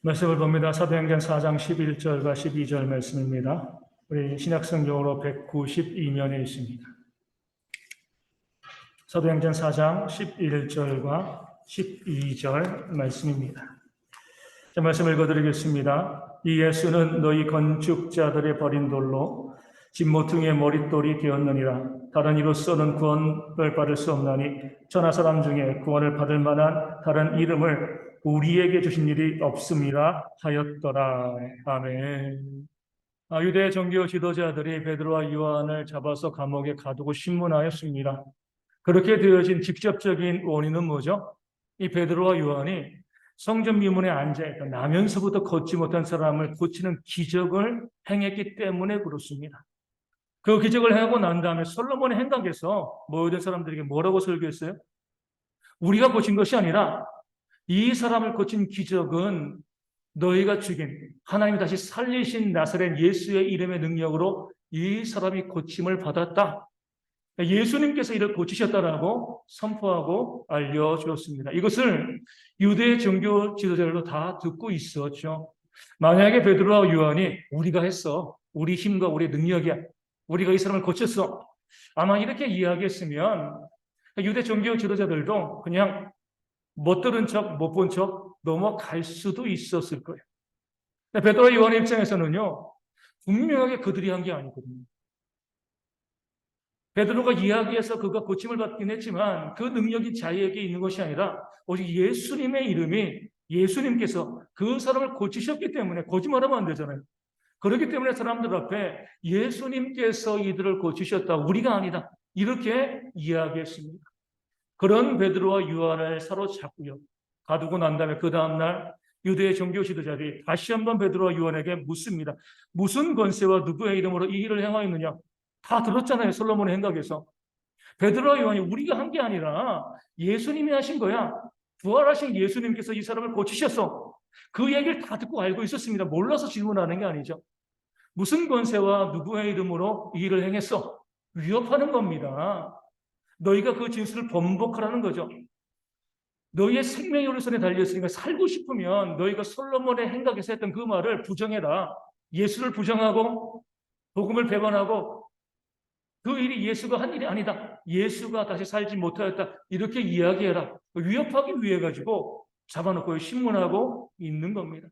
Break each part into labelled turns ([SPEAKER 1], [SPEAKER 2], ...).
[SPEAKER 1] 말씀을 봅니다. 사도행전 4장 11절과 12절 말씀입니다. 우리 신약성경으로 192면에 있습니다. 사도행전 4장 11절과 12절 말씀입니다. 자, 말씀 읽어드리겠습니다. 이 예수는 너희 건축자들의 버린 돌로 집 모퉁이의 머릿돌이 되었느니라. 다른 이로서는 구원을 받을 수 없나니 천하 사람 중에 구원을 받을 만한 다른 이름을 우리에게 주신 일이 없음이라 하였더라. 아멘. 유대 종교 지도자들이 베드로와 요한을 잡아서 감옥에 가두고 신문하였습니다. 그렇게 되어진 직접적인 원인은 뭐죠? 이 베드로와 요한이 성전 미문에 앉아있던 나면서부터 걷지 못한 사람을 고치는 기적을 행했기 때문에 그렇습니다. 그 기적을 행하고 난 다음에 솔로몬의 행각에서 모여든 사람들에게 뭐라고 설교했어요? 우리가 고친 것이 아니라 이 사람을 고친 기적은 너희가 죽인 하나님이 다시 살리신 나사렛 예수의 이름의 능력으로 이 사람이 고침을 받았다. 예수님께서 이를 고치셨다라고 선포하고 알려주었습니다. 이것을 유대 종교 지도자들도 다 듣고 있었죠. 만약에 베드로와 요한이 우리가 했어. 우리 힘과 우리 능력이야. 우리가 이 사람을 고쳤어. 아마 이렇게 이야기했으면 유대 종교 지도자들도 그냥 못 들은 척, 못 본 척 넘어갈 수도 있었을 거예요. 베드로와 요한의 입장에서는요, 분명하게 그들이 한 게 아니거든요. 베드로가 이야기해서 그가 고침을 받긴 했지만 그 능력이 자기에게 있는 것이 아니라 오직 예수님의 이름이 예수님께서 그 사람을 고치셨기 때문에 거짓말하면 안 되잖아요. 그렇기 때문에 사람들 앞에 예수님께서 이들을 고치셨다. 우리가 아니다. 이렇게 이야기했습니다. 그런 베드로와 요한을 사로잡고요. 가두고 난 다음에 그 다음날 유대의 종교 지도자들이 다시 한번 베드로와 요한에게 묻습니다. 무슨 권세와 누구의 이름으로 이 일을 행하였느냐? 다 들었잖아요. 솔로몬의 행각에서. 베드로와 요한이 우리가 한 게 아니라 예수님이 하신 거야. 부활하신 예수님께서 이 사람을 고치셨어. 그 얘기를 다 듣고 알고 있었습니다. 몰라서 질문하는 게 아니죠. 무슨 권세와 누구의 이름으로 이 일을 행했어? 위협하는 겁니다. 너희가 그 진술을 번복하라는 거죠. 너희의 생명이 우리 손에 달려있으니까 살고 싶으면 너희가 솔로몬의 행각에서 했던 그 말을 부정해라. 예수를 부정하고 복음을 배반하고 그 일이 예수가 한 일이 아니다. 예수가 다시 살지 못하였다. 이렇게 이야기해라. 위협하기 위해 가지고 잡아놓고 신문하고 있는 겁니다.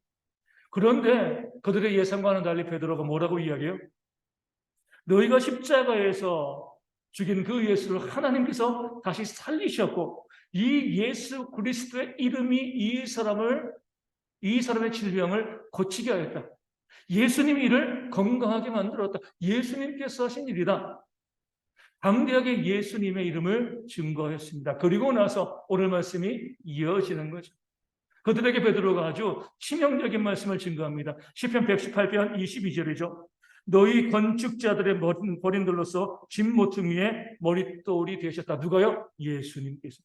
[SPEAKER 1] 그런데 그들의 예상과는 달리 베드로가 뭐라고 이야기해요? 너희가 십자가에서 죽인 그 예수를 하나님께서 다시 살리셨고 이 예수 그리스도의 이름이 이 사람의 질병을 고치게 하였다. 예수님이 이를 건강하게 만들었다. 예수님께서 하신 일이다. 담대하게 예수님의 이름을 증거했습니다. 그리고 나서 오늘 말씀이 이어지는 거죠. 그들에게 베드로가 아주 치명적인 말씀을 증거합니다. 시편 118편 22절이죠. 너희 건축자들의 버린 돌로서 집 모퉁이에 머릿돌이 되셨다. 누가요? 예수님께서.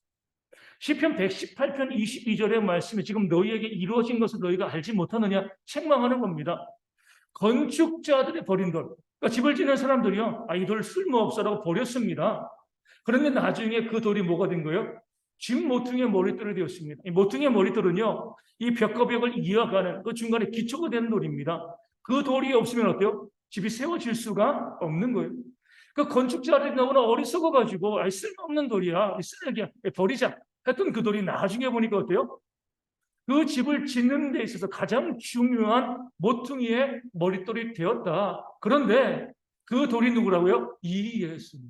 [SPEAKER 1] 시편 118편 22절의 말씀이 지금 너희에게 이루어진 것을 너희가 알지 못하느냐? 책망하는 겁니다. 건축자들의 버린 돌. 그러니까 집을 짓는 사람들이요. 이 돌 쓸모없어라고 버렸습니다. 그런데 나중에 그 돌이 뭐가 된 거예요? 집 모퉁이의 머릿돌이 되었습니다. 이 모퉁이의 머릿돌은요. 이 벽과 벽을 이어가는 그 중간에 기초가 되는 돌입니다. 그 돌이 없으면 어때요? 집이 세워질 수가 없는 거예요. 그 건축자들이 너무나 어리석어가지고 쓸모없는 돌이야. 쓰레기야. 버리자. 했던 그 돌이 나중에 보니까 어때요? 그 집을 짓는 데 있어서 가장 중요한 모퉁이의 머릿돌이 되었다. 그런데 그 돌이 누구라고요? 이 예수님.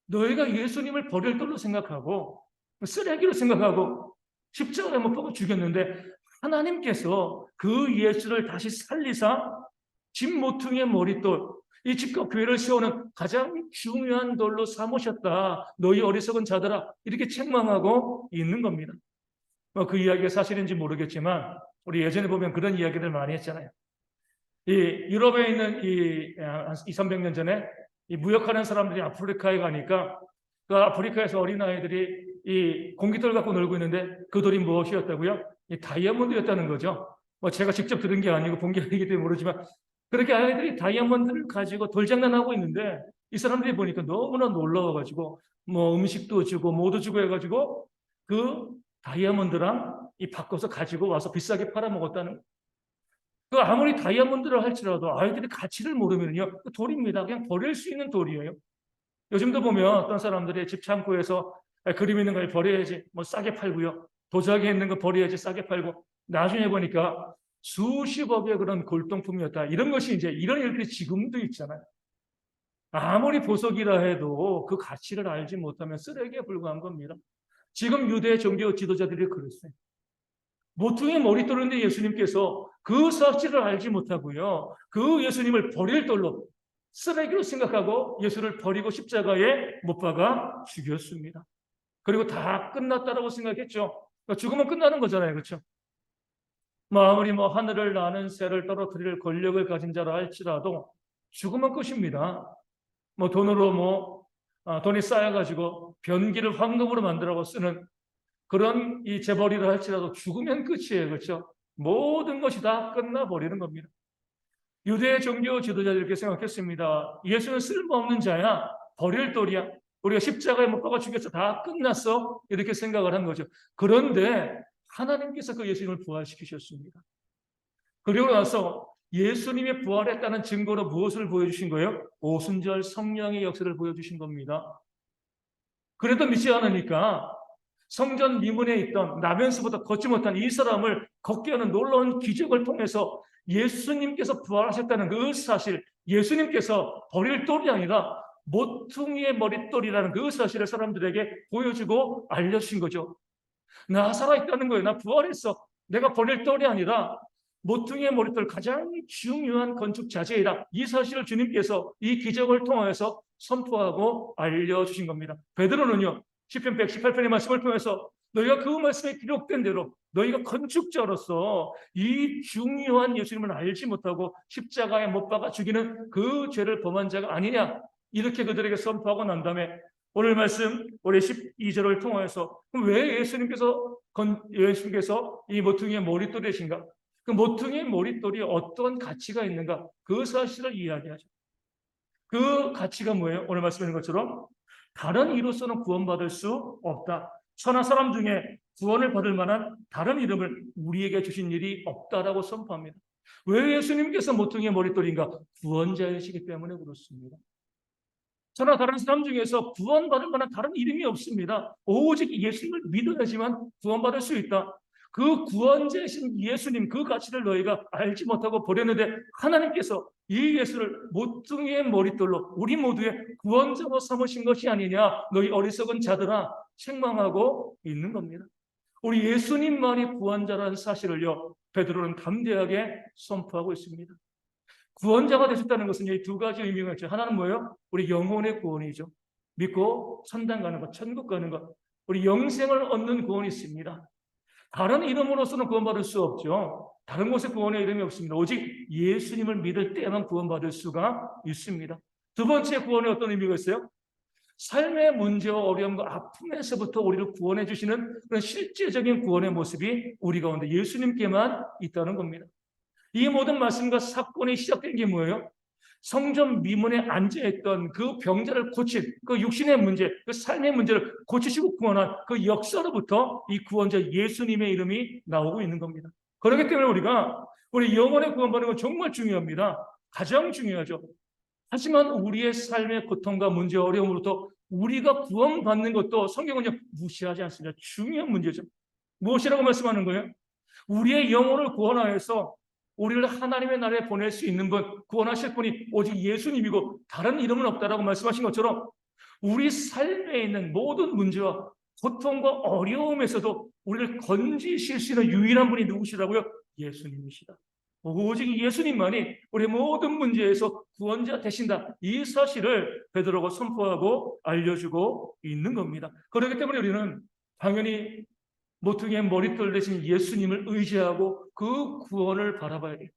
[SPEAKER 1] 너희가 예수님을 버릴 돌로 생각하고 쓰레기로 생각하고 십자가에 못 박아 죽였는데 하나님께서 그 예수를 다시 살리사 집 모퉁이의 머릿돌, 이 집과 교회를 세우는 가장 중요한 돌로 삼으셨다. 너희 어리석은 자들아. 이렇게 책망하고 있는 겁니다. 그 이야기가 사실인지 모르겠지만 우리 예전에 보면 그런 이야기들 많이 했잖아요. 이 유럽에 있는 이 200~300년 전에 이 무역하는 사람들이 아프리카에 가니까 그 아프리카에서 어린아이들이 이 공깃돌 갖고 놀고 있는데 그 돌이 무엇이었다고요? 이 다이아몬드였다는 거죠. 제가 직접 들은 게 아니고 본 게 아니기 때문에 모르지만 그렇게 아이들이 다이아몬드를 가지고 돌장난하고 있는데 이 사람들이 보니까 너무나 놀라워가지고 음식도 주고 뭐도 주고 해가지고 그 다이아몬드랑 이 바꿔서 가지고 와서 비싸게 팔아먹었다는 거예요. 그 아무리 다이아몬드를 할지라도 아이들이 가치를 모르면요, 그 돌입니다. 그냥 버릴 수 있는 돌이에요. 요즘도 보면 어떤 사람들이 집 창고에서 그림 있는 걸 버려야지, 뭐 싸게 팔고요. 도자기 있는 거 버려야지 싸게 팔고, 나중에 보니까 수십억의 그런 골동품이었다. 이런 것이 이제 이런 일들이 지금도 있잖아요. 아무리 보석이라 해도 그 가치를 알지 못하면 쓰레기에 불과한 겁니다. 지금 유대 종교 지도자들이 그랬어요. 모퉁이 머릿돌인데 예수님께서 그 사실을 알지 못하고요. 그 예수님을 버릴 돌로 쓰레기로 생각하고 예수를 버리고 십자가에 못 박아 죽였습니다. 그리고 다 끝났다라고 생각했죠. 그러니까 죽으면 끝나는 거잖아요. 그렇죠? 아무리 하늘을 나는 새를 떨어뜨릴 권력을 가진 자라 할지라도 죽으면 끝입니다. 돈으로 돈이 쌓여가지고 변기를 황금으로 만들라고 쓰는 그런 이 재벌이라 할지라도 죽으면 끝이에요. 그렇죠? 모든 것이 다 끝나버리는 겁니다. 유대 종교 지도자들께 생각했습니다. 예수는 쓸모없는 자야. 버릴 돌이야. 우리가 십자가에 못 박아 죽였어. 다 끝났어. 이렇게 생각을 한 거죠. 그런데 하나님께서 그 예수님을 부활시키셨습니다. 그리고 나서 예수님이 부활했다는 증거로 무엇을 보여주신 거예요? 오순절 성령의 역사를 보여주신 겁니다. 그래도 믿지 않으니까 성전 미문에 있던 나면서부터 걷지 못한 이 사람을 걷게 하는 놀라운 기적을 통해서 예수님께서 부활하셨다는 그 사실, 예수님께서 버릴 돌이 아니라 모퉁이의 머릿돌이라는 그 사실을 사람들에게 보여주고 알려주신 거죠. 나 살아있다는 거예요. 나 부활했어. 내가 버릴 돌이 아니라 모퉁이의 머릿돌, 가장 중요한 건축 자재이다. 이 사실을 주님께서 이 기적을 통해서 선포하고 알려주신 겁니다. 베드로는요, 시편 118편의 말씀을 통해서 너희가 그 말씀에 기록된 대로 너희가 건축자로서 이 중요한 예수님을 알지 못하고 십자가에 못 박아 죽이는 그 죄를 범한 자가 아니냐, 이렇게 그들에게 선포하고 난 다음에 오늘 말씀 우리 12절을 통해서 왜 예수님께서 이 모퉁이의 머릿돌이신가, 그 모퉁이의 머릿돌이 어떤 가치가 있는가, 그 사실을 이야기하죠. 그 가치가 뭐예요? 오늘 말씀하신 것처럼 다른 이로서는 구원받을 수 없다. 천하 사람 중에 구원을 받을 만한 다른 이름을 우리에게 주신 일이 없다라고 선포합니다. 왜 예수님께서 모퉁이의 머릿돌인가? 구원자이시기 때문에 그렇습니다. 천하 다른 사람 중에서 구원받을 만한 다른 이름이 없습니다. 오직 예수님을 믿어야지만 구원받을 수 있다. 그 구원자이신 예수님, 그 가치를 너희가 알지 못하고 버렸는데 하나님께서 이 예수를 모퉁이의 머릿돌로 우리 모두의 구원자로 삼으신 것이 아니냐, 너희 어리석은 자들아, 책망하고 있는 겁니다. 우리 예수님만이 구원자라는 사실을요, 베드로는 담대하게 선포하고 있습니다. 구원자가 되셨다는 것은 이 두 가지 의미가 있죠. 하나는 뭐예요? 우리 영혼의 구원이죠. 믿고 천당 가는 것, 천국 가는 것, 우리 영생을 얻는 구원이 있습니다. 다른 이름으로서는 구원받을 수 없죠. 다른 곳에 구원의 이름이 없습니다. 오직 예수님을 믿을 때만 구원받을 수가 있습니다. 두 번째 구원의 어떤 의미가 있어요? 삶의 문제와 어려움과 아픔에서부터 우리를 구원해 주시는 그런 실제적인 구원의 모습이 우리 가운데 예수님께만 있다는 겁니다. 이 모든 말씀과 사건이 시작된 게 뭐예요? 성전 미문에 앉아있던 그 병자를 고친 그 육신의 문제, 그 삶의 문제를 고치시고 구원한 그 역사로부터 이 구원자 예수님의 이름이 나오고 있는 겁니다. 그렇기 때문에 우리 영혼의 구원받는 건 정말 중요합니다. 가장 중요하죠. 하지만 우리의 삶의 고통과 문제, 어려움으로부터 우리가 구원받는 것도 성경은요, 무시하지 않습니다. 중요한 문제죠. 무엇이라고 말씀하는 거예요? 우리의 영혼을 구원하여서 우리를 하나님의 나라에 보낼 수 있는 분, 구원하실 분이 오직 예수님이고 다른 이름은 없다라고 말씀하신 것처럼 우리 삶에 있는 모든 문제와 고통과 어려움에서도 우리를 건지실 수 있는 유일한 분이 누구시라고요? 예수님이시다. 오직 예수님만이 우리 모든 문제에서 구원자 되신다. 이 사실을 베드로가 선포하고 알려주고 있는 겁니다. 그렇기 때문에 우리는 당연히 모퉁이의 머릿돌 대신 예수님을 의지하고 그 구원을 바라봐야 돼요.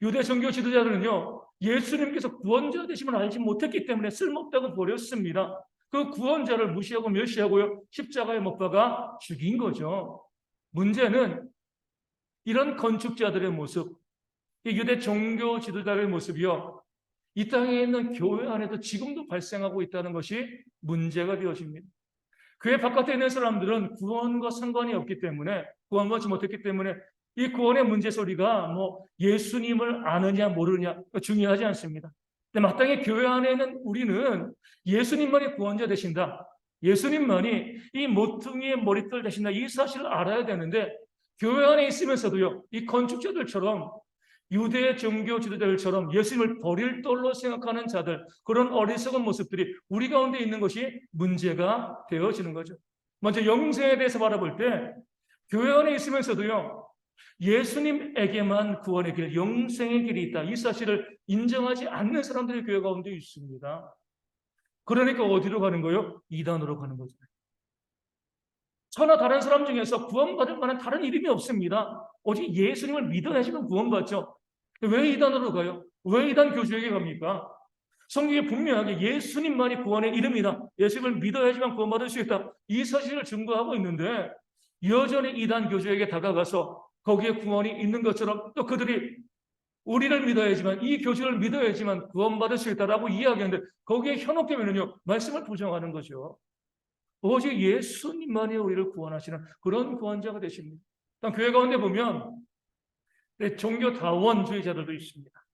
[SPEAKER 1] 유대 종교 지도자들은요, 예수님께서 구원자 되심을 알지 못했기 때문에 쓸모없다고 버렸습니다. 그 구원자를 무시하고 멸시하고요, 십자가에 못 박아 죽인 거죠. 문제는 이런 건축자들의 모습, 유대 종교 지도자들의 모습이요, 이 땅에 있는 교회 안에도 지금도 발생하고 있다는 것이 문제가 되어집니다. 교회 바깥에 있는 사람들은 구원과 상관이 없기 때문에 구원받지 못했기 때문에 이 구원의 문제 소리가 뭐 예수님을 아느냐 모르느냐 중요하지 않습니다. 근데 마땅히 교회 안에 있는 우리는 예수님만이 구원자 되신다. 예수님만이 이 모퉁이의 머리털 되신다. 이 사실을 알아야 되는데 교회 안에 있으면서도요. 이 건축자들처럼 유대 종교 지도자들처럼 예수님을 버릴 돌로 생각하는 자들, 그런 어리석은 모습들이 우리 가운데 있는 것이 문제가 되어지는 거죠. 먼저 영생에 대해서 바라볼 때 교회 안에 있으면서도요. 예수님에게만 구원의 길, 영생의 길이 있다. 이 사실을 인정하지 않는 사람들이 교회 가운데 있습니다. 그러니까 어디로 가는 거예요? 이단으로 가는 거죠. 저나 다른 사람 중에서 구원받을 만한 다른 이름이 없습니다. 오직 예수님을 믿어야지만 구원받죠. 왜 이단으로 가요? 왜 이단 교주에게 갑니까? 성경에 분명하게 예수님만이 구원의 이름이다. 예수님을 믿어야지만 구원받을 수 있다. 이 사실을 증거하고 있는데 여전히 이단 교주에게 다가가서 거기에 구원이 있는 것처럼 또 그들이 우리를 믿어야지만, 이 교주를 믿어야지만 구원받을 수 있다라고 이야기하는데 거기에 현혹되면요 말씀을 부정하는 거죠. 오직 예수님만이 우리를 구원하시는 그런 구원자가 되십니다. 교회 가운데 보면 종교다원주의자들도 있습니다.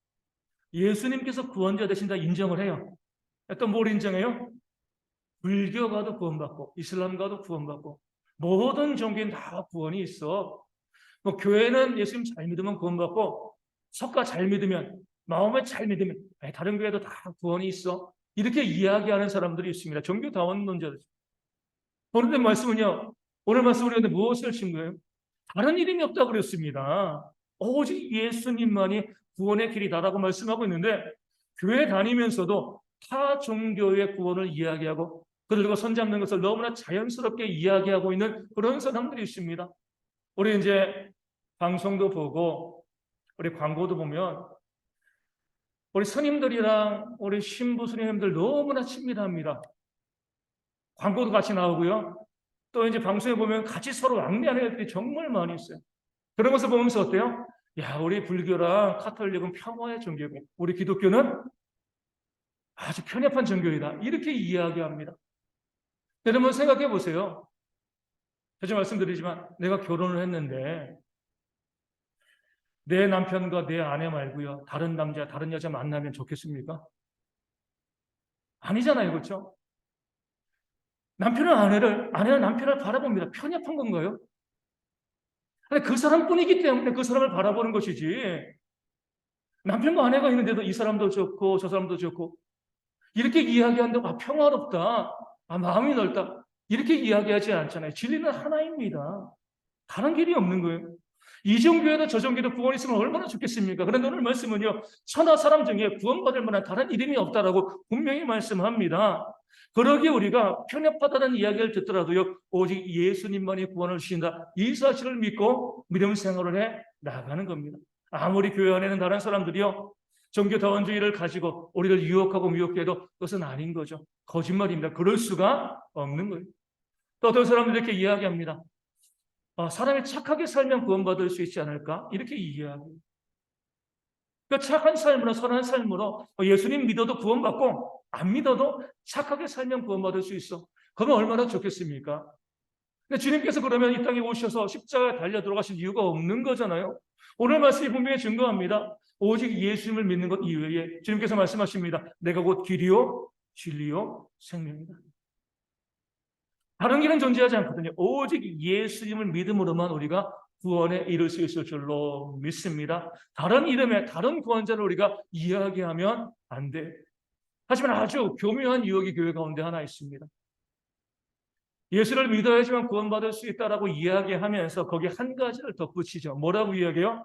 [SPEAKER 1] 예수님께서 구원자 되신다 인정을 해요. 또 뭘 인정해요? 불교가도 구원받고 이슬람가도 구원받고 모든 종교엔 다 구원이 있어. 뭐 교회는 예수님 잘 믿으면 구원받고 석가 잘 믿으면, 마음에 잘 믿으면 다른 교회도 다 구원이 있어. 이렇게 이야기하는 사람들이 있습니다. 종교다원론자들. 그런데 말씀은요, 오늘 말씀 우리한테 무엇을 친 거예요? 다른 이름이 없다고 그랬습니다. 오직 예수님만이 구원의 길이다라고 말씀하고 있는데 교회 다니면서도 타 종교의 구원을 이야기하고 그들과 손잡는 것을 너무나 자연스럽게 이야기하고 있는 그런 사람들이 있습니다. 우리 이제 방송도 보고 우리 광고도 보면 우리 스님들이랑 우리 신부 스님들 너무나 친밀합니다. 광고도 같이 나오고요. 또 이제 방송에 보면 같이 서로 앙대하는 애들이 정말 많이 있어요. 그런 것을 보면서 어때요? 야, 우리 불교랑 카톨릭은 평화의 종교고 우리 기독교는 아주 편협한 종교이다. 이렇게 이야기합니다. 여러분 생각해 보세요. 자주 말씀드리지만 내가 결혼을 했는데 내 남편과 내 아내 말고요. 다른 남자, 다른 여자 만나면 좋겠습니까? 아니잖아요. 그렇죠? 남편은 아내는 남편을 바라봅니다. 편협한 건가요? 아니, 그 사람뿐이기 때문에 그 사람을 바라보는 것이지. 남편과 아내가 있는데도 이 사람도 좋고 저 사람도 좋고 이렇게 이야기한다고 평화롭다. 마음이 넓다. 이렇게 이야기하지 않잖아요. 진리는 하나입니다. 다른 길이 없는 거예요. 이종교에도 저종교에도 구원이 있으면 얼마나 좋겠습니까? 그런데 오늘 말씀은요. 천하 사람 중에 구원받을 만한 다른 이름이 없다라고 분명히 말씀합니다. 그러기에 우리가 편협하다는 이야기를 듣더라도요. 오직 예수님만이 구원을 주신다. 이 사실을 믿고 믿음 생활을 해 나가는 겁니다. 아무리 교회 안에는 다른 사람들이요. 종교다원주의를 가지고 우리를 유혹하고 미혹해도 그것은 아닌 거죠. 거짓말입니다. 그럴 수가 없는 거예요. 또 어떤 사람들이 이렇게 이야기합니다. 사람이 착하게 살면 구원받을 수 있지 않을까? 이렇게 이야기해요. 그러니까 착한 삶으로, 선한 삶으로 예수님 믿어도 구원받고 안 믿어도 착하게 살면 구원받을 수 있어. 그러면 얼마나 좋겠습니까? 근데 주님께서 그러면 이 땅에 오셔서 십자가에 달려 들어가신 이유가 없는 거잖아요. 오늘 말씀이 분명히 증거합니다. 오직 예수님을 믿는 것 이외에 주님께서 말씀하십니다. 내가 곧 길이요 진리요 생명이다. 다른 길은 존재하지 않거든요. 오직 예수님을 믿음으로만 우리가 구원에 이를 수 있을 줄로 믿습니다. 다른 이름에 다른 구원자를 우리가 이야기하면 안 돼. 하지만 아주 교묘한 유혹이 교회 가운데 하나 있습니다. 예수를 믿어야지만 구원받을 수 있다라고 이야기하면서 거기에 한 가지를 덧붙이죠. 뭐라고 이야기해요?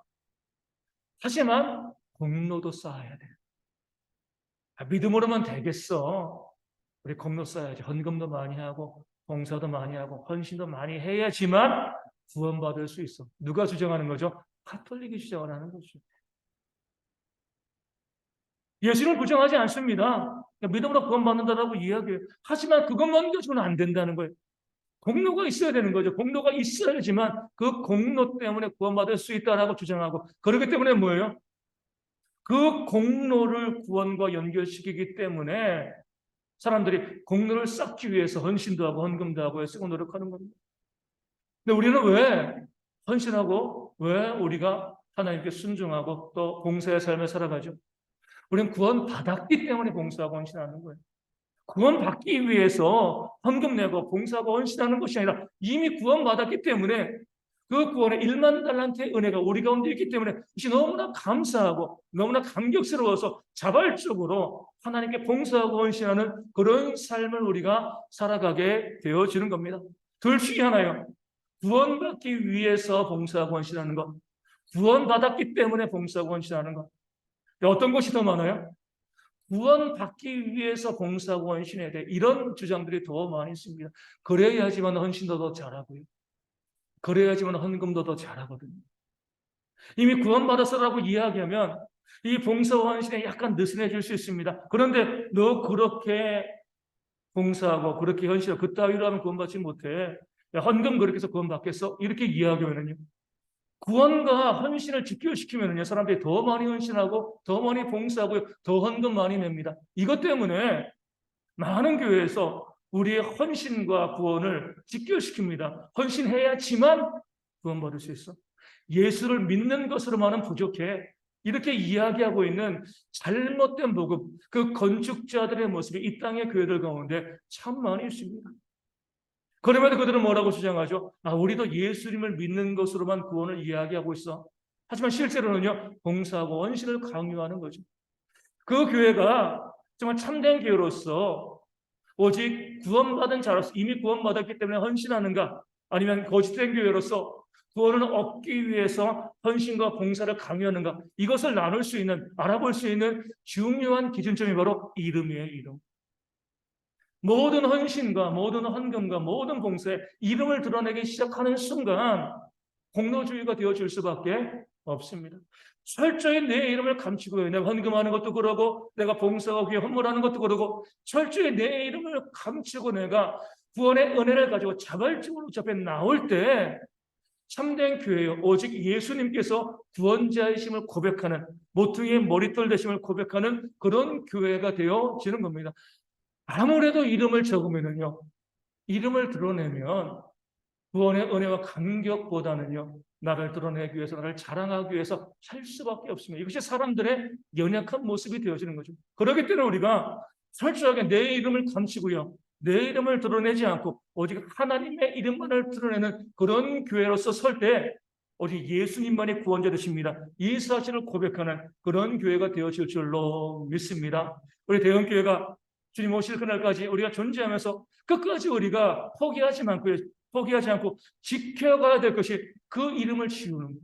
[SPEAKER 1] 하지만 공로도 쌓아야 돼. 믿음으로만 되겠어. 우리 공로 쌓아야지. 헌금도 많이 하고 봉사도 많이 하고 헌신도 많이 해야지만 구원받을 수 있어. 누가 주장하는 거죠? 가톨릭이 주장을 하는 거죠. 예수를 부정하지 않습니다. 믿음으로 구원받는다라고 이야기해요. 하지만 그것만 가지고는 안 된다는 거예요. 공로가 있어야 되는 거죠. 공로가 있어야지만 그 공로 때문에 구원받을 수 있다라고 주장하고 그렇기 때문에 뭐예요? 그 공로를 구원과 연결시키기 때문에 사람들이 공로를 쌓기 위해서 헌신도 하고 헌금도 하고 쓰고 노력하는 겁니다. 근데 우리는 왜 헌신하고 왜 우리가 하나님께 순종하고 또 봉사의 삶을 살아가죠? 우리는 구원받았기 때문에 봉사하고 헌신하는 거예요. 구원받기 위해서 헌금 내고 봉사하고 헌신하는 것이 아니라 이미 구원받았기 때문에 그 구원의 1만 달란트의 은혜가 우리 가운데 있기 때문에 이것이 너무나 감사하고 너무나 감격스러워서 자발적으로 하나님께 봉사하고 헌신하는 그런 삶을 우리가 살아가게 되어지는 겁니다. 둘 중에 하나요. 구원받기 위해서 봉사하고 헌신하는 것, 구원받았기 때문에 봉사하고 헌신하는 것. 어떤 것이 더 많아요? 구원받기 위해서 봉사하고 헌신해야 돼. 이런 주장들이 더 많이 있습니다. 그래야지만 헌신도 더 잘하고요. 그래야지만 헌금도 더 잘하거든요. 이미 구원받았어라고 이야기하면 이 봉사와 헌신에 약간 느슨해질 수 있습니다. 그런데 너 그렇게 봉사하고 그렇게 헌신하고 그따위로 하면 구원받지 못해. 야, 헌금 그렇게 해서 구원받겠어? 이렇게 이야기하면요. 구원과 헌신을 직결시키면요, 사람들이 더 많이 헌신하고 더 많이 봉사하고 더 헌금 많이 냅니다. 이것 때문에 많은 교회에서 우리의 헌신과 구원을 직결시킵니다. 헌신해야지만 구원받을 수 있어. 예수를 믿는 것으로만은 부족해. 이렇게 이야기하고 있는 잘못된 복음, 그 건축자들의 모습이 이 땅의 교회들 가운데 참 많이 있습니다. 그럼에도 그들은 뭐라고 주장하죠? 우리도 예수님을 믿는 것으로만 구원을 이야기하고 있어. 하지만 실제로는요, 봉사하고 헌신을 강요하는 거죠. 그 교회가 정말 참된 교회로서 오직 구원받은 자로서 이미 구원받았기 때문에 헌신하는가? 아니면 거짓된 교회로서 구원을 얻기 위해서 헌신과 봉사를 강요하는가? 이것을 나눌 수 있는, 알아볼 수 있는 중요한 기준점이 바로 이름이에요, 이름. 모든 헌신과 모든 헌금과 모든 봉사에 이름을 드러내기 시작하는 순간 공로주의가 되어질 수밖에 없습니다. 철저히 내 이름을 감추고요. 내가 헌금하는 것도 그러고 내가 봉사하기 위해 헌물하는 것도 그러고 철저히 내 이름을 감추고 내가 구원의 은혜를 가지고 자발적으로 저 앞에 나올 때 참된 교회요. 오직 예수님께서 구원자이심을 고백하는 모퉁이의 머릿돌 되심을 고백하는 그런 교회가 되어지는 겁니다. 아무래도 이름을 적으면요. 이름을 드러내면 구원의 은혜와 감격보다는요. 나를 드러내기 위해서 나를 자랑하기 위해서 할 수밖에 없습니다. 이것이 사람들의 연약한 모습이 되어지는 거죠. 그렇기 때문에 우리가 철저하게 내 이름을 감추고요. 내 이름을 드러내지 않고 오직 하나님의 이름만을 드러내는 그런 교회로서 설 때 오직 예수님만이 구원자 되십니다. 이 사실을 고백하는 그런 교회가 되어질 줄로 믿습니다. 우리 대형교회가 주님 오실 그날까지 우리가 존재하면서 끝까지 우리가 포기하지 않고 지켜가야 될 것이 그 이름을 지우는 거예요.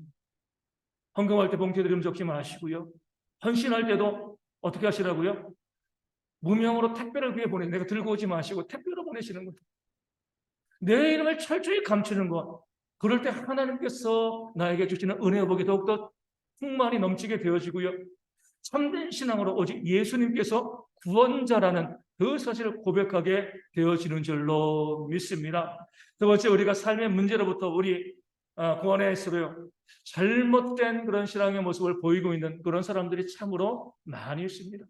[SPEAKER 1] 헌금할 때 봉투에 이름 적지 마시고요. 헌신할 때도 어떻게 하시라고요? 무명으로 택배를 위해 내가 들고 오지 마시고 택배로 보내시는 거예요. 내 이름을 철저히 감추는 것. 그럴 때 하나님께서 나에게 주시는 은혜의 복이 더욱더 풍만이 넘치게 되어지고요. 참된 신앙으로 오직 예수님께서 구원자라는 그 사실을 고백하게 되어지는 줄로 믿습니다. 두 번째, 우리가 삶의 문제로부터 우리 구원에서요 잘못된 그런 신앙의 모습을 보이고 있는 그런 사람들이 참으로 많이 있습니다.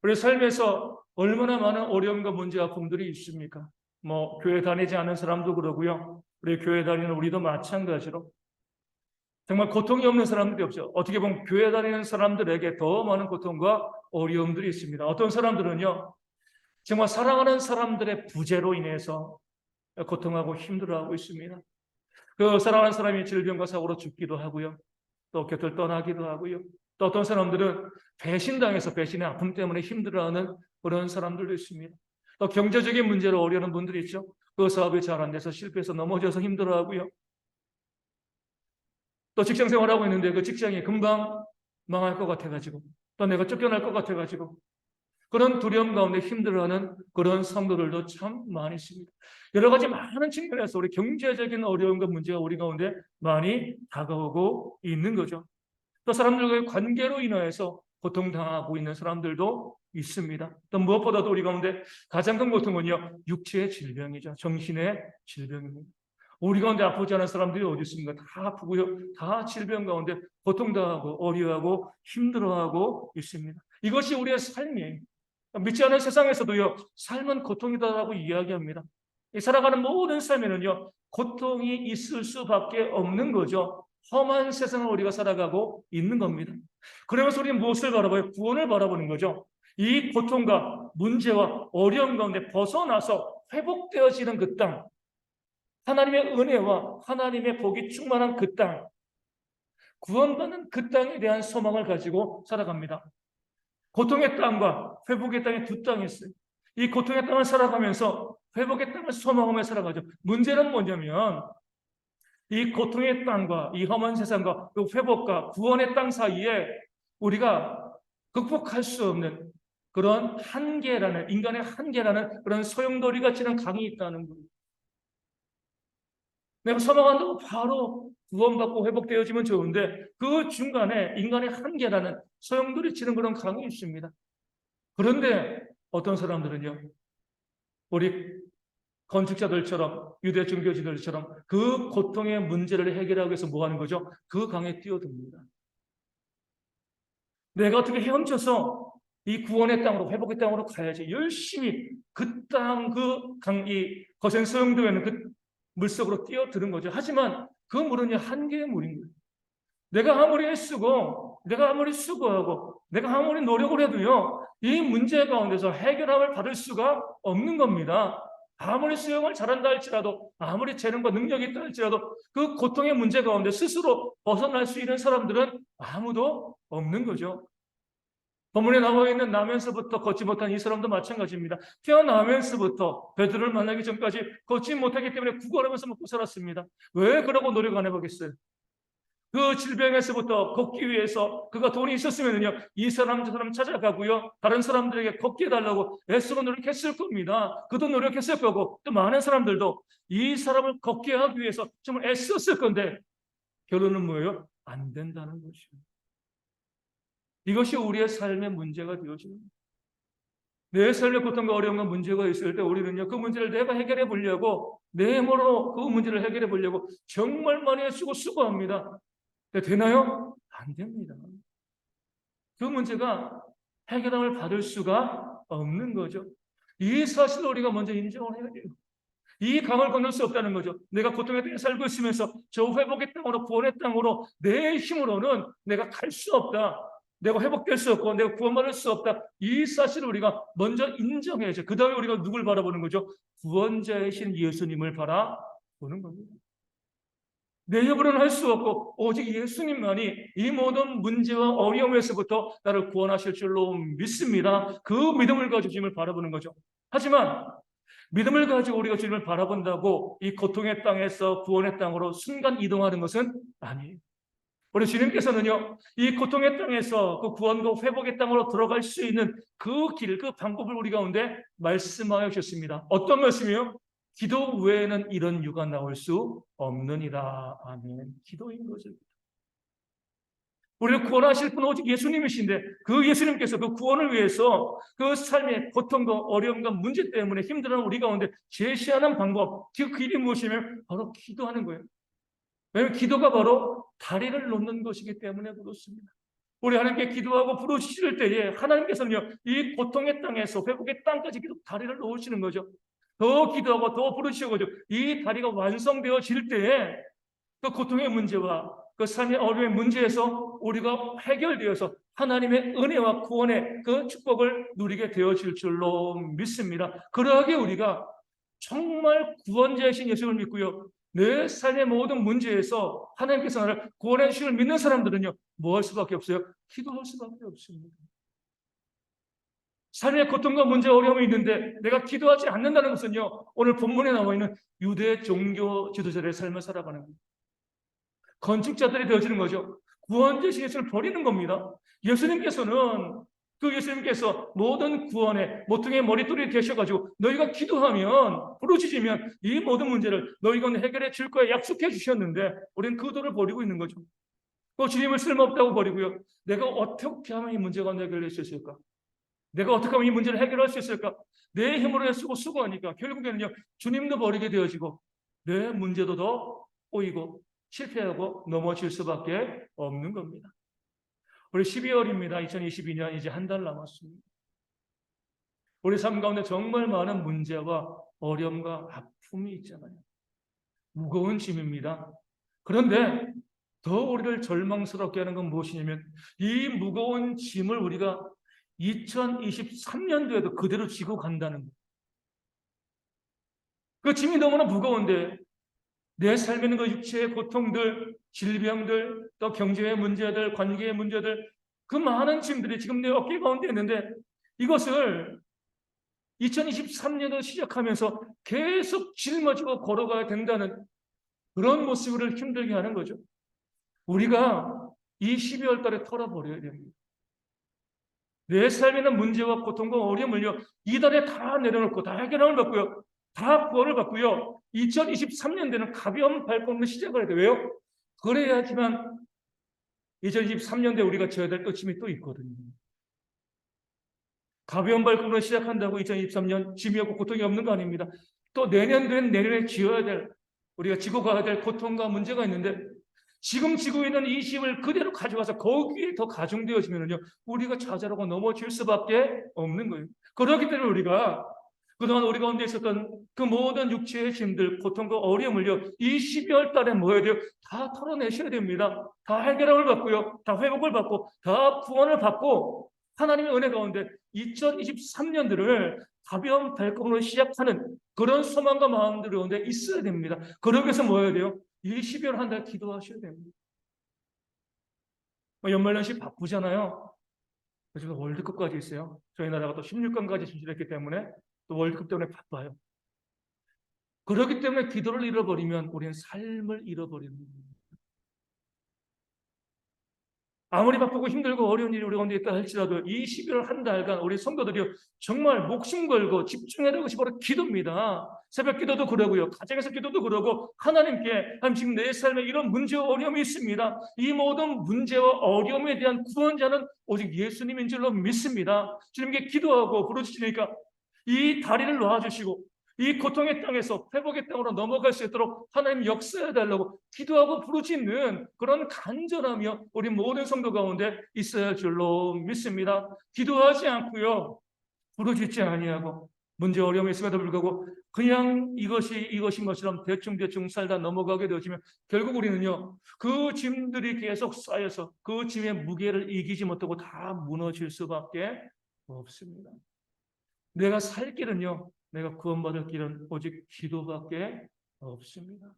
[SPEAKER 1] 우리 삶에서 얼마나 많은 어려움과 문제 아픔들이 있습니까? 교회 다니지 않는 사람도 그러고요. 우리 교회 다니는 우리도 마찬가지로 정말 고통이 없는 사람들이 없죠. 어떻게 보면 교회 다니는 사람들에게 더 많은 고통과 어려움들이 있습니다. 어떤 사람들은요, 정말 사랑하는 사람들의 부재로 인해서 고통하고 힘들어하고 있습니다. 그 사랑하는 사람이 질병과 사고로 죽기도 하고요. 또 곁을 떠나기도 하고요. 또 어떤 사람들은 배신당해서 배신의 아픔 때문에 힘들어하는 그런 사람들도 있습니다. 또 경제적인 문제로 어려운 분들이 있죠. 그 사업이 잘 안 돼서 실패해서 넘어져서 힘들어하고요. 또 직장 생활하고 있는데 그 직장이 금방 망할 것 같아가지고 또 내가 쫓겨날 것 같아가지고 그런 두려움 가운데 힘들어하는 그런 성도들도 참 많이 있습니다. 여러 가지 많은 측면에서 우리 경제적인 어려움과 문제가 우리 가운데 많이 다가오고 있는 거죠. 또 사람들과의 관계로 인하여서 고통당하고 있는 사람들도 있습니다. 또 무엇보다도 우리 가운데 가장 큰 고통은요, 육체의 질병이죠. 정신의 질병입니다. 우리 가운데 아프지 않은 사람들이 어디 있습니까? 다 아프고요. 다 질병 가운데 고통당하고 어려워하고 힘들어하고 있습니다. 이것이 우리의 삶이에요. 믿지 않은 세상에서도요, 삶은 고통이다라고 이야기합니다. 이 살아가는 모든 삶에는요, 고통이 있을 수밖에 없는 거죠. 험한 세상을 우리가 살아가고 있는 겁니다. 그러면서 우리는 무엇을 바라봐요? 구원을 바라보는 거죠. 이 고통과 문제와 어려움 가운데 벗어나서 회복되어지는 그 땅, 하나님의 은혜와 하나님의 복이 충만한 그 땅, 구원받는 그 땅에 대한 소망을 가지고 살아갑니다. 고통의 땅과 회복의 땅의 두 땅이 있어요. 이 고통의 땅을 살아가면서 회복의 땅을 소망하며 살아가죠. 문제는 뭐냐면 이 고통의 땅과 이 험한 세상과 그 회복과 구원의 땅 사이에 우리가 극복할 수 없는 그런 한계라는, 인간의 한계라는 그런 소용돌이가 치는 강이 있다는 거예요. 내가 소망한다고 바로 구원받고 회복되어지면 좋은데 그 중간에 인간의 한계라는 소용돌이 치는 그런 강이 있습니다. 그런데 어떤 사람들은요, 우리 건축자들처럼 유대 종교지들처럼 그 고통의 문제를 해결하기 위해서 뭐 하는 거죠? 그 강에 뛰어듭니다. 내가 어떻게 헤엄쳐서 이 구원의 땅으로, 회복의 땅으로 가야지. 열심히 그 땅, 그 강, 이 거센 소용돌이는 그 물속으로 뛰어드는 거죠. 하지만 그 물은 한계의 물인 거예요. 내가 아무리 애쓰고, 내가 아무리 수고하고, 내가 아무리 노력을 해도요, 이 문제 가운데서 해결함을 받을 수가 없는 겁니다. 아무리 수영을 잘한다 할지라도, 아무리 재능과 능력이 있다 할지라도, 그 고통의 문제 가운데 스스로 벗어날 수 있는 사람들은 아무도 없는 거죠. 본문에 나와 있는 나면서부터 걷지 못한 이 사람도 마찬가지입니다. 태어나면서부터 베드로를 만나기 전까지 걷지 못하기 때문에 구걸하면서 먹고 살았습니다. 왜 그러고 노력 안 해보겠어요? 그 질병에서부터 걷기 위해서 그가 돈이 있었으면요, 이 사람 저 사람 찾아가고요, 다른 사람들에게 걷게 해달라고 애쓰고 노력했을 겁니다. 그도 노력했을 거고 또 많은 사람들도 이 사람을 걷게 하기 위해서 정말 애썼을 건데 결론은 뭐예요? 안 된다는 것이에요. 이것이 우리의 삶의 문제가 되어지는 거예요. 내 삶의 고통과 어려움과 문제가 있을 때 우리는요, 그 문제를 내가 해결해 보려고 내 힘으로 그 문제를 해결해 보려고 정말 많이 애쓰고 수고합니다. 되나요? 안 됩니다. 그 문제가 해결함을 받을 수가 없는 거죠. 이 사실을 우리가 먼저 인정을 해야 돼요. 이 강을 건널 수 없다는 거죠. 내가 고통에 대해 살고 있으면서 저 회복의 땅으로, 구원의 땅으로 내 힘으로는 내가 갈 수 없다. 내가 회복될 수 없고 내가 구원받을 수 없다. 이 사실을 우리가 먼저 인정해야죠. 그 다음에 우리가 누굴 바라보는 거죠? 구원자이신 예수님을 바라보는 겁니다. 내 힘으로는 할 수 없고 오직 예수님만이 이 모든 문제와 어려움에서부터 나를 구원하실 줄로 믿습니다. 그 믿음을 가지고 주님을 바라보는 거죠. 하지만 믿음을 가지고 우리가 주님을 바라본다고 이 고통의 땅에서 구원의 땅으로 순간 이동하는 것은 아니에요. 우리 주님께서는요, 이 고통의 땅에서 그 구원과 회복의 땅으로 들어갈 수 있는 그 길, 그 방법을 우리 가운데 말씀하여 주셨습니다. 어떤 말씀이요? 기도 외에는 이런 유가 나올 수 없느니라. 아멘. 기도인 거죠. 우리를 구원하실 분은 오직 예수님이신데 그 예수님께서 그 구원을 위해서 그 삶의 고통과 어려움과 문제 때문에 힘들어하는 우리 가운데 제시하는 방법, 그 길이 무엇이냐면 바로 기도하는 거예요. 왜냐하면 기도가 바로 다리를 놓는 것이기 때문에 그렇습니다. 우리 하나님께 기도하고 부르실 때에 하나님께서는요, 이 고통의 땅에서 회복의 땅까지 계속 다리를 놓으시는 거죠. 더 기도하고 더 부르시고 이 다리가 완성되어질 때에 그 고통의 문제와 그 삶의 어려움의 문제에서 우리가 해결되어서 하나님의 은혜와 구원의 그 축복을 누리게 되어질 줄로 믿습니다. 그러하게 우리가 정말 구원자이신 예수를 믿고요, 내 삶의 모든 문제에서 하나님께서 나를 구원해 주시는 믿는 사람들은요, 뭐 할 수밖에 없어요? 기도할 수밖에 없습니다. 삶의 고통과 문제, 어려움이 있는데 내가 기도하지 않는다는 것은요, 오늘 본문에 나와 있는 유대 종교 지도자들의 삶을 살아가는 겁니다. 건축자들이 되어지는 거죠. 구원자신 예수를 버리는 겁니다. 예수님께서 모든 구원의 모퉁이의 머릿돌이 되셔가지고 너희가 기도하면, 부르짖으면 이 모든 문제를 너희가 해결해 줄 거야 약속해 주셨는데 우리는 그 도를 버리고 있는 거죠. 또 주님을 쓸모없다고 버리고요. 내가 어떻게 하면 이 문제가 해결될 수 있을까? 내가 어떻게 하면 이 문제를 해결할 수 있을까? 내 힘으로 쓰고 수고하니까 결국에는요, 주님도 버리게 되어지고 내 문제도 더 꼬이고 실패하고 넘어질 수밖에 없는 겁니다. 우리 12월입니다. 2022년 이제 한 달 남았습니다. 우리 삶 가운데 정말 많은 문제와 어려움과 아픔이 있잖아요. 무거운 짐입니다. 그런데 더 우리를 절망스럽게 하는 건 무엇이냐면 이 무거운 짐을 우리가 2023년도에도 그대로 지고 간다는 거예요. 그 짐이 너무나 무거운데 내 삶에 있는 그 육체의 고통들, 질병들, 또 경제의 문제들, 관계의 문제들, 그 많은 짐들이 지금 내 어깨 가운데 있는데 이것을 2023년을 시작하면서 계속 짊어지고 걸어가야 된다는 그런 모습을 힘들게 하는 거죠. 우리가 이 12월 달에 털어버려야 됩니다. 내 삶에 있는 문제와 고통과 어려움을요, 이달에 다 내려놓고 다 해결을 받고요. 다 구원을 받고요. 2023년도에는 가벼운 발걸음으로 시작을 해야 돼요. 왜요? 그래야지만 2023년도에 우리가 져야 될 끝임이 또 있거든요. 가벼운 발걸음으로 시작한다고 2023년 짐이 없고 고통이 없는 거 아닙니다. 또 내년도엔 내년에 지어야 될, 우리가 지고 가야 될 고통과 문제가 있는데 지금 지고 있는 이 짐을 그대로 가져가서 거기에 더 가중되어지면요, 우리가 좌절하고 넘어질 수밖에 없는 거예요. 그렇기 때문에 우리가 그동안 우리 가운데 있었던 그 모든 육체의 짐들, 고통과 어려움을요, 이 12월 달에 뭐 해야 돼요? 다 털어내셔야 됩니다. 다 해결을 받고요, 다 회복을 받고, 다 구원을 받고, 하나님의 은혜 가운데 2023년들을 가벼운 발걸음으로 시작하는 그런 소망과 마음들이 가운데 있어야 됩니다. 그러기 위해서 뭐 해야 돼요? 이 12월 한 달 기도하셔야 됩니다. 연말연시 바쁘잖아요. 지금 월드컵까지 있어요. 저희 나라가 또 16강까지 진출했기 때문에 또 월드컵 때문에 바빠요. 그렇기 때문에 기도를 잃어버리면 우리는 삶을 잃어버리는 겁니다. 아무리 바쁘고 힘들고 어려운 일이 우리 가운데 있다 할지라도 이 11월 한 달간 우리 성도들이 정말 목숨 걸고 집중해야 될 것이 바로 기도입니다. 새벽 기도도 그러고요. 가정에서 기도도 그러고 하나님께 하나님 지금 내 삶에 이런 문제와 어려움이 있습니다. 이 모든 문제와 어려움에 대한 구원자는 오직 예수님인 줄로 믿습니다. 주님께 기도하고 부르짖으니까 이 다리를 놓아주시고 이 고통의 땅에서 회복의 땅으로 넘어갈 수 있도록 하나님 역사해달라고 기도하고 부르짖는 그런 간절하며 우리 모든 성도 가운데 있어야 할 줄로 믿습니다. 기도하지 않고요, 부르짖지 아니하고 문제 어려움이 있음에도 불구하고 그냥 이것인 것처럼 대충 살다 넘어가게 되어지면 결국 우리는요, 그 짐들이 계속 쌓여서 그 짐의 무게를 이기지 못하고 다 무너질 수밖에 없습니다. 내가 살 길은요, 내가 구원받을 길은 오직 기도밖에 없습니다.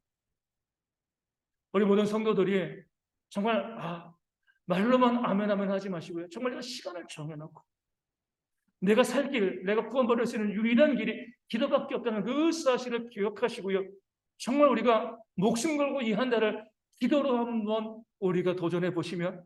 [SPEAKER 1] 우리 모든 성도들이 정말 말로만 아멘 아멘 하지 마시고요, 정말 시간을 정해놓고 내가 살 길, 내가 구원받을 수 있는 유일한 길이 기도밖에 없다는 그 사실을 기억하시고요, 정말 우리가 목숨 걸고 이 한 달을 기도로 한번 우리가 도전해 보시면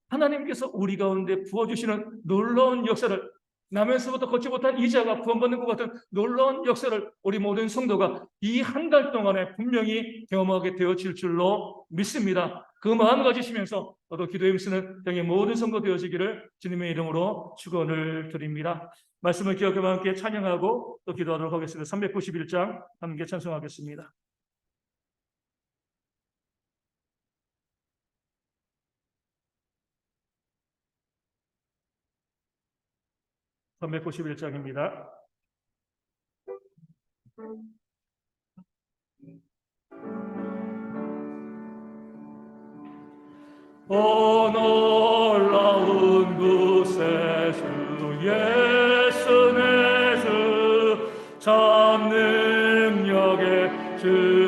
[SPEAKER 1] 하나님께서 우리 가운데 부어주시는 놀라운 역사를, 남에서부터 걷지 못한 이자가 구원받는 것 같은 놀라운 역사를 우리 모든 성도가 이 한 달 동안에 분명히 경험하게 되어질 줄로 믿습니다. 그 마음 가지시면서 저도 기도에 힘쓰는 당의 모든 성도 되어지기를 주님의 이름으로 축원을 드립니다. 말씀을 기억하며 함께 찬양하고 또 기도하도록 하겠습니다. 391장 함께 찬송하겠습니다. 391장입니다. 놀라운 구세주 예수 내 주 참 능력의 주